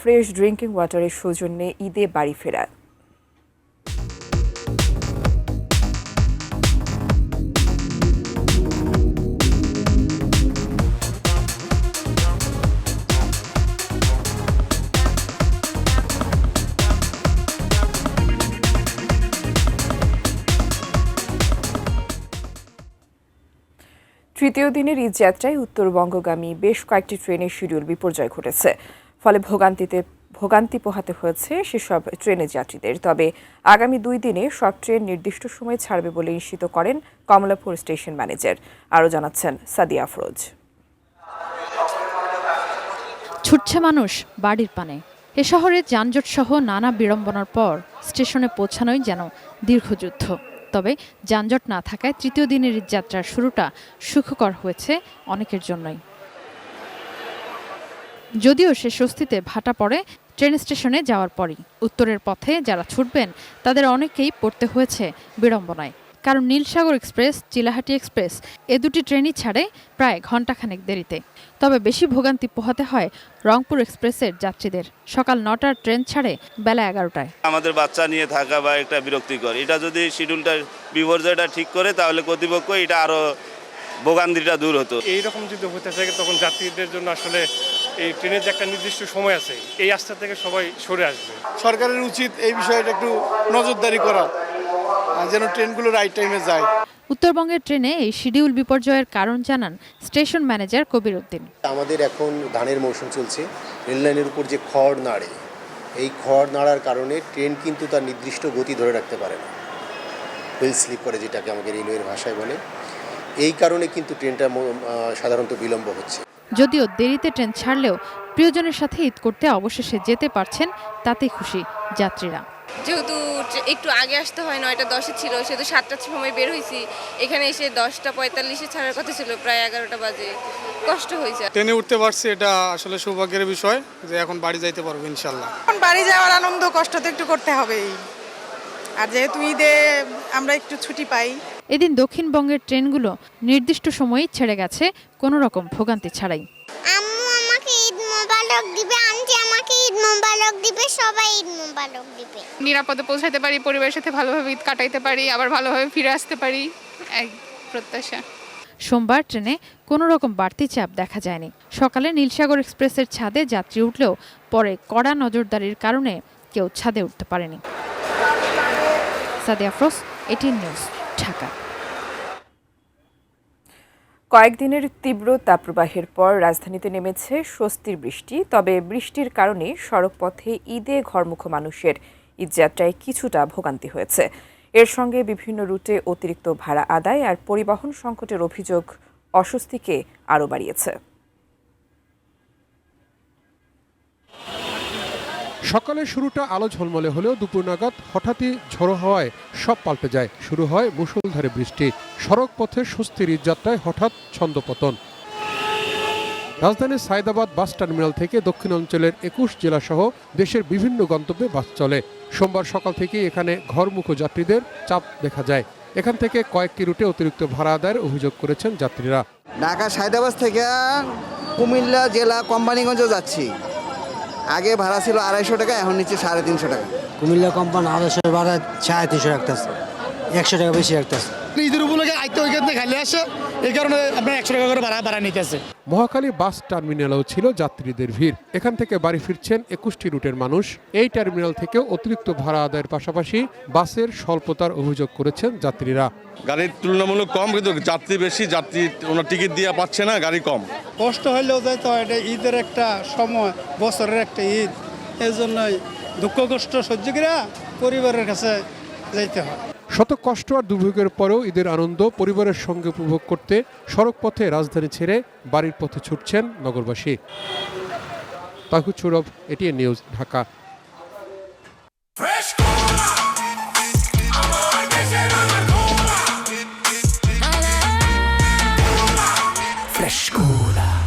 Fresh drinking ওয়াটারের সৌজন্যে ঈদে বাড়ি ফেরা। তৃতীয় দিনের ঈদ যাত্রায় উত্তরবঙ্গগামী বেশ কয়েকটি ট্রেনের শিডিউল বিপর্যয় ঘটেছে। ফলে ভোগান্তি পোহাতে হয়েছে সেসব ট্রেনের যাত্রীদের। তবে আগামী 2 দিনে সব ট্রেন নির্দিষ্ট সময়ে ছাড়বে বলে নিশ্চিত করেন কমলাপুর স্টেশন ম্যানেজার। আরও জানাচ্ছেন সাদিয়া আফরোজ। ছুটছে মানুষ বাড়ির পানে। এ শহরে যানজট সহ নানা বিড়ম্বনার পর স্টেশনে পৌঁছানোই যেন দীর্ঘযুদ্ধ। তবে যানজট না থাকায় তৃতীয় দিনের ঈদ যাত্রার শুরুটা সুখকর হয়েছে অনেকের জন্যই। যদিও সে স্বস্তিতে ভাটা পড়ে ট্রেন স্টেশনে যাওয়ার পরই। উত্তরের পথে যারা ছুটবেন তাদের অনেকেই পড়তে হয়েছে বিড়ম্বনায়। কারণ নীলসাগর এক্সপ্রেস, চিলাহাটি এক্সপ্রেস এ দুটি ট্রেনই ছাড়ে প্রায় ঘণ্টাখানেক দেরিতে। তবে বেশি ভোগান্তি পোহাতে হয় রংপুর এক্সপ্রেসের যাত্রীদের। সকাল 9টার ট্রেন ছাড়ে বেলা 11টায়। আমাদের বাচ্চা নিয়ে থাকা বা একটা বিরক্তিকর, এটা যদি শিডিউলটা বিপর্যয়টা ঠিক করে তাহলে কর্তৃপক্ষ এটা আরো ভোগান্তিটা দূর হতো। এইরকম যদি হতে থাকে তখন যাত্রীদের জন্য আসলে এই ট্রেনের যে একটা নির্দিষ্ট সময় আছে এই রাস্তা থেকে সবাই সরে আসবে। সরকারের উচিত এই বিষয়টা একটু নজরদারি করা, যেন ট্রেনগুলো রাইট টাইমে যায়। উত্তরবঙ্গের ট্রেনে এই শিডিউল বিপর্যয়ের কারণ জানান স্টেশন ম্যানেজার কবির উদ্দিন। আমাদের এখন ধানের মৌসুম চলছে, রেললাইনের উপর যে খড় নাড়ে, এই খড় নাড়ার কারণে ট্রেন কিন্তু তার নির্দিষ্ট গতি ধরে রাখতে পারে না, হুইল স্লিপ করে যেটাকে আমাদের রেলওয়ের ভাষায় বলে। এই কারণে কিন্তু ট্রেনটা সাধারণত বিলম্ব হচ্ছে। যদিও দেরিতে ট্রেন ছাড়লেও প্রিয়জনের সাথে ঈদ করতে অবশেষে যেতে পারছেন, তাতেই খুশি যাত্রীরা। যেহেতু একটু আগে আসতে হয়, 9:10 ছিল, সেহেতু 7টার সময় বের হয়েছি। এখানে এসে 10:45 ছাড়ার কথা ছিল, প্রায় 11টা বাজে। কষ্ট হয়েছে। ট্রেনে উঠতে পারছি, এটা আসলে সৌভাগ্যের বিষয় যে এখন বাড়ি যাইতে পারবো ইনশাল্লাহ। এখন বাড়ি যাওয়ার আনন্দ, কষ্ট তো একটু করতে হবেই। আর যেহেতু ঈদে আমরা একটু ছুটি পাই। এদিন দক্ষিণবঙ্গের ট্রেনগুলো নির্দিষ্ট সময়েই ছেড়ে গেছে কোনো রকম ভোগান্তি ছাড়াই। আম্মু আমাকে ঈদ মোবারক দিবে, আন্টি আমাকে ঈদ মোবারক দিবে, সবাই ঈদ মোবারক দিবে। নিরাপদে পৌঁছাতে পারি, পরিবারের সাথে ভালোভাবে ঈদ কাটাইতে পারি, আবার ভালোভাবে ফিরে আসতে পারি, এক প্রত্যাশা। সোমবার ট্রেনে কোনো রকম বাড়তি চাপ দেখা যায়নি। সকালে নীলসাগর এক্সপ্রেসের ছাদে যাত্রী উঠলেও পরে কড়া নজরদারির কারণে কেউ ছাদে উঠতে পারেনি। Sadia Afroz, ATN news, Dhaka. কয়েকদিনের তীব্র তাপপ্রবাহের পর রাজধানীতে নেমেছে স্বস্তির বৃষ্টি। তবে বৃষ্টির কারণে সড়কপথে ঈদে ঘরমুখো মানুষের ঈদযাত্রায় কিছুটা ভোগান্তি হয়েছে। এর সঙ্গে বিভিন্ন রুটে অতিরিক্ত ভাড়া আদায় আর পরিবহন সংকটের অভিযোগ অস্বস্তিকে আরও বাড়িয়েছে। সকালের শুরুটা আলো ঝলমলে হলেও দুপুর নাগাদ হঠাৎই ঝড়ো হাওয়ায় সব পাল্টে যায়। শুরু হয় মুষলধারে বৃষ্টি। সড়ক পথে স্বস্তির ঈদযাত্রায় হঠাৎ ছন্দপতন। রাজধানীর সায়দাবাদ বাস টার্মিনাল থেকে দক্ষিণাঞ্চলের 21 জেলাসহ দেশের বিভিন্ন গন্তব্যে বাস চলে। সোমবার সকাল থেকেই এখানে ঘরমুখো যাত্রীদের চাপ দেখা যায়। এখান থেকে কয়েকটি রুটে অতিরিক্ত ভাড়া আদায়ের অভিযোগ করেছেন যাত্রীরা। ঢাকা সায়দাবাদ থেকে কুমিল্লা জেলা কোম্পানিগঞ্জ যাচ্ছি। আগে ভাড়া ছিল 250 টাকা, এখন নিচ্ছে 350 টাকা। কুমিল্লা কোম্পানি 250 ভাড়া 350 রাখতেছে, 100 টাকা বেশি রাখতেছে। ঈদের উপলক্ষে আইতে ওইখানে খালি আসে, এই কারণে আপনার 100 টাকা করে ভাড়া নিতেছে। মহাখালী বাস টার্মিনালেও ছিল যাত্রীদের ভিড়। এখান থেকে বাড়ি ফিরছেন 21টি রুটের মানুষ। এই টার্মিনাল থেকেও অতিরিক্ত ভাড়া আদায়ের পাশাপাশি বাসের স্বল্পতার অভিযোগ করেছেন যাত্রীরা। গাড়ির তুলনামূলক কম, কিন্তু যাত্রী বেশি, যাত্রী ওনার টিকিট দিয়ে পাচ্ছে না, গাড়ি কম। কষ্ট হইলেও যাই তো, এটা ঈদের একটা সময়, বছরের একটা ঈদ, এই জন্যই দুঃখ কষ্ট সহ্য করে পরিবারের কাছে যাইতে হয়। শত কষ্ট আর দুর্ভোগের পরেও ঈদের আনন্দ পরিবারের সঙ্গে উপভোগ করতে সড়ক পথে রাজধানী ছেড়ে বাড়ির পথে ছুটছেন নগরবাসী। তাহিদ সৌরভ, এটিএন নিউজ, ঢাকা। Frescura.